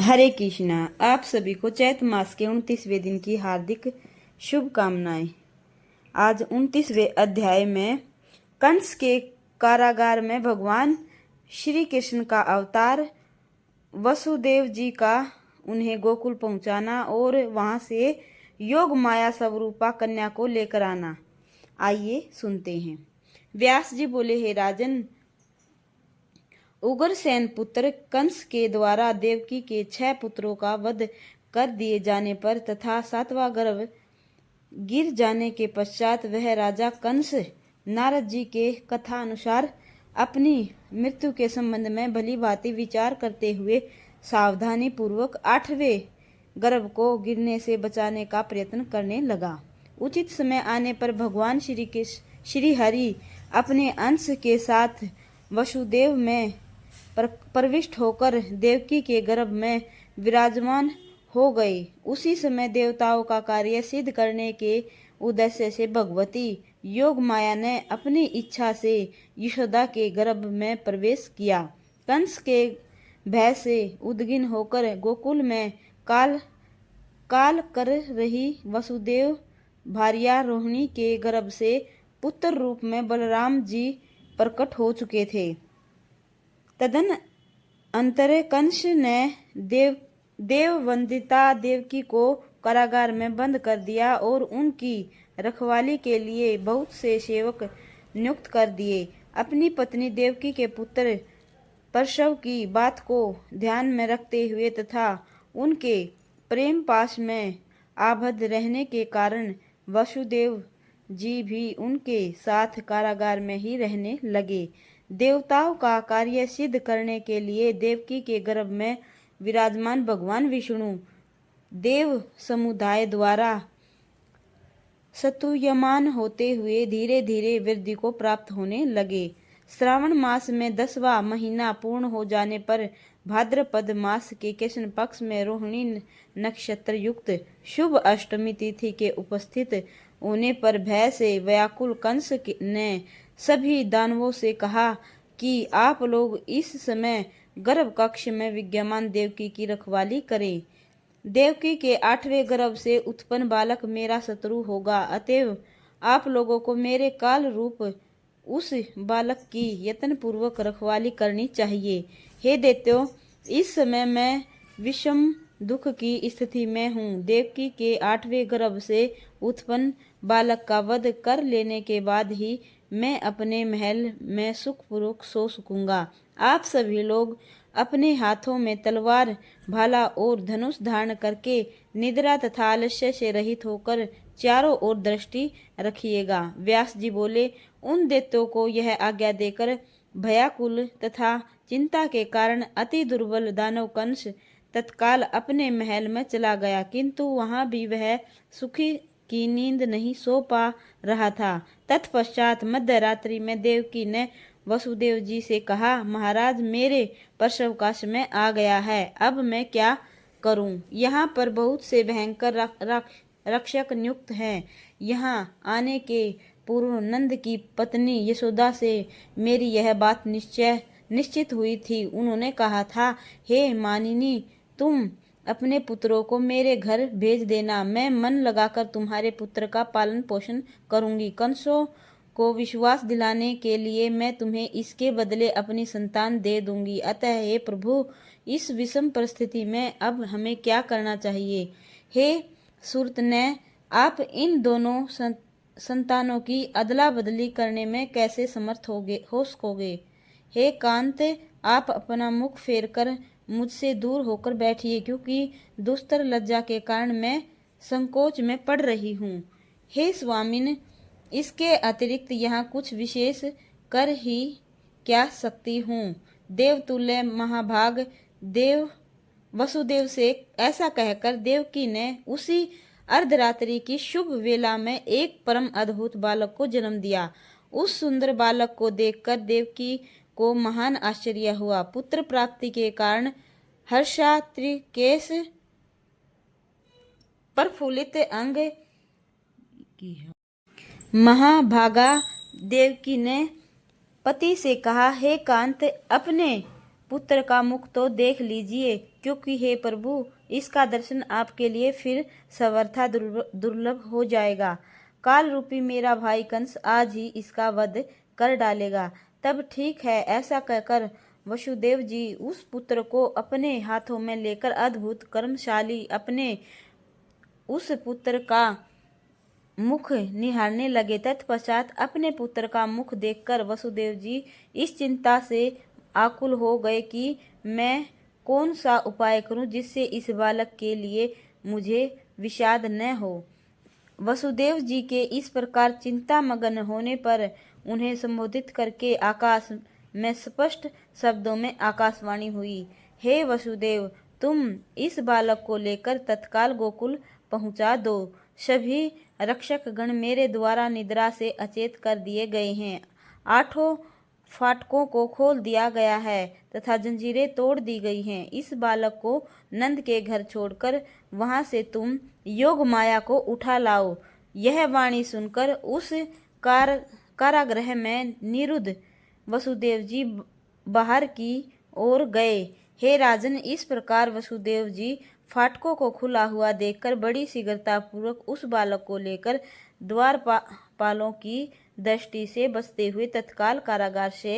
हरे कृष्णा। आप सभी को चैत मास के 29वें दिन की हार्दिक शुभकामनाएं। आज 29वें अध्याय में कंस के कारागार में भगवान श्री कृष्ण का अवतार, वसुदेव जी का उन्हें गोकुल पहुंचाना और वहां से योग माया स्वरूपा कन्या को लेकर आना। आइए सुनते हैं। व्यास जी बोले, हे राजन, उग्रसेन पुत्र कंस के द्वारा देवकी के 6 पुत्रों का वध कर दिए जाने पर तथा 7वां गर्भ गिर जाने के पश्चात वह राजा कंस नारद जी के कथा अनुसार अपनी मृत्यु के संबंध में भली भांति विचार करते हुए सावधानी पूर्वक 8वें गर्भ को गिरने से बचाने का प्रयत्न करने लगा। उचित समय आने पर भगवान श्री हरि अपने अंश के साथ वसुदेव में प्रविष्ट होकर देवकी के गर्भ में विराजमान हो गए। उसी समय देवताओं का कार्य सिद्ध करने के उद्देश्य से भगवती योग माया ने अपनी इच्छा से यशोदा के गर्भ में प्रवेश किया। कंस के भय से उद्विग्न होकर गोकुल में काल कर रही वसुदेव भार्या रोहिणी के गर्भ से पुत्र रूप में बलराम जी प्रकट हो चुके थे। तदन अंतर कंस ने देववंदिता देवकी को कारागार में बंद कर दिया और उनकी रखवाली के लिए बहुत से सेवक नियुक्त कर दिए। अपनी पत्नी देवकी के पुत्र प्रसव की बात को ध्यान में रखते हुए तथा उनके प्रेम पाश में आबद्ध रहने के कारण वसुदेव जी भी उनके साथ कारागार में ही रहने लगे। देवताओं का कार्य सिद्ध करने के लिए देवकी के गर्भ में विराजमान भगवान विष्णु देव समुदाय द्वारा स्तूयमान होते हुए धीरे धीरे वृद्धि को प्राप्त होने लगे। श्रावण मास में 10वां महीना पूर्ण हो जाने पर भाद्रपद मास के कृष्ण पक्ष में रोहिणी नक्षत्र युक्त शुभ अष्टमी तिथि के उपस्थित होने पर भय से व्याकुल कंस ने सभी दानवों से कहा कि आप लोग इस समय गर्भ कक्ष में विद्यमान देवकी की रखवाली करें। देवकी के 8वें गर्भ से उत्पन्न बालक मेरा शत्रु होगा, अतएव आप लोगों को मेरे काल रूप उस बालक की यत्न पूर्वक रखवाली करनी चाहिए। हे दैत्यों, इस समय मैं विषम दुख की स्थिति में हूँ। देवकी के 8वें गर्भ से उत्पन्न बालक का वध कर लेने के बाद ही मैं अपने महल में सुखपूर्वक सो सकूंगा। आप सभी लोग अपने हाथों में तलवार, भाला और धनुष धारण करके निद्रा तथा आलस्य से रहित होकर चारों ओर दृष्टि रखिएगा। व्यास जी बोले, उन दैत्यों को यह आज्ञा देकर भयाकुल तथा चिंता के कारण अति दुर्बल दानव कंस तत्काल अपने महल में चला गया, किंतु वहां भी वह सुखी की नींद नहीं सो पा रहा था। तत्पश्चात मध्य रात्रि में देवकी ने वसुदेव जी से कहा, महाराज, मेरे प्रसव का समय आ गया है, अब मैं क्या करूं? यहाँ पर बहुत से भयंकर रक्षक नियुक्त हैं। यहाँ आने के पूर्व नंद की पत्नी यशोदा से मेरी यह बात निश्चित हुई थी। उन्होंने कहा था, हे मानिनी, तुम अपने पुत्रों को मेरे घर भेज देना, मैं मन लगाकर तुम्हारे पुत्र का पालन पोषण करूंगी। कंसों को विश्वास दिलाने के लिए मैं तुम्हें इसके बदले अपनी संतान दे दूंगी। अतः हे प्रभु, इस विषम परिस्थिति में अब हमें क्या करना चाहिए? हे सुरत ने, आप इन दोनों संतानों की अदला बदली करने में कैसे समर्थ हो सकोगे? हे कांत, आप अपना मुख फेर कर मुझसे दूर होकर बैठिए, क्योंकि दुस्तर लज्जा के कारण मैं संकोच में पड़ रही हूँ। हे स्वामिन, इसके अतिरिक्त यहाँ कुछ विशेष कर ही क्या सकती हूँ? देवतुल्य महाभाग देव वसुदेव से ऐसा कहकर देवकी ने उसी अर्धरात्रि की शुभ वेला में एक परम अद्भुत बालक को जन्म दिया। उस सुंदर बालक को देखकर देवकी को महान आश्चर्य हुआ। पुत्र प्राप्ति के कारण हर्षात्रिकेश प्रफुल्लित अंग महाभागा देवकी ने पति से कहा, हे कांत, अपने पुत्र का मुख तो देख लीजिए, क्योंकि हे प्रभु, इसका दर्शन आपके लिए फिर सर्वथा दुर्लभ हो जाएगा। काल रूपी मेरा भाई कंस आज ही इसका वध कर डालेगा। तब ठीक है। ऐसा कहकर वसुदेव जी उस पुत्र को अपने हाथों में लेकर अद्भुत कर्मशाली अपने उस पुत्र का मुख निहारने लगे। तत्पश्चात अपने पुत्र का मुख देखकर वसुदेव जी इस चिंता से आकुल हो गए कि मैं कौन सा उपाय करूं जिससे इस बालक के लिए मुझे विषाद न हो। वसुदेव जी के इस प्रकार चिंता मगन होने पर उन्हें संबोधित करके आकाश में स्पष्ट शब्दों में आकाशवाणी हुई। हे वसुदेव, तुम इस बालक को लेकर तत्काल गोकुल पहुंचा दो। सभी रक्षक गण मेरे द्वारा निद्रा से अचेत कर दिए गए हैं। 8 फाटकों को खोल दिया गया है तथा जंजीरें तोड़ दी गई हैं। इस बालक को नंद के घर छोड़कर वहां से तुम योग माया को उठा लाओ। यह वाणी सुनकर उस कारागृह में निरुद्ध वसुदेव जी बाहर की ओर गए। हे राजन, इस प्रकार वसुदेव जी फाटकों को खुला हुआ देखकर बड़ी शीघ्रता पूर्वक उस बालक को लेकर द्वारपालों की दृष्टि से बचते हुए तत्काल कारागार से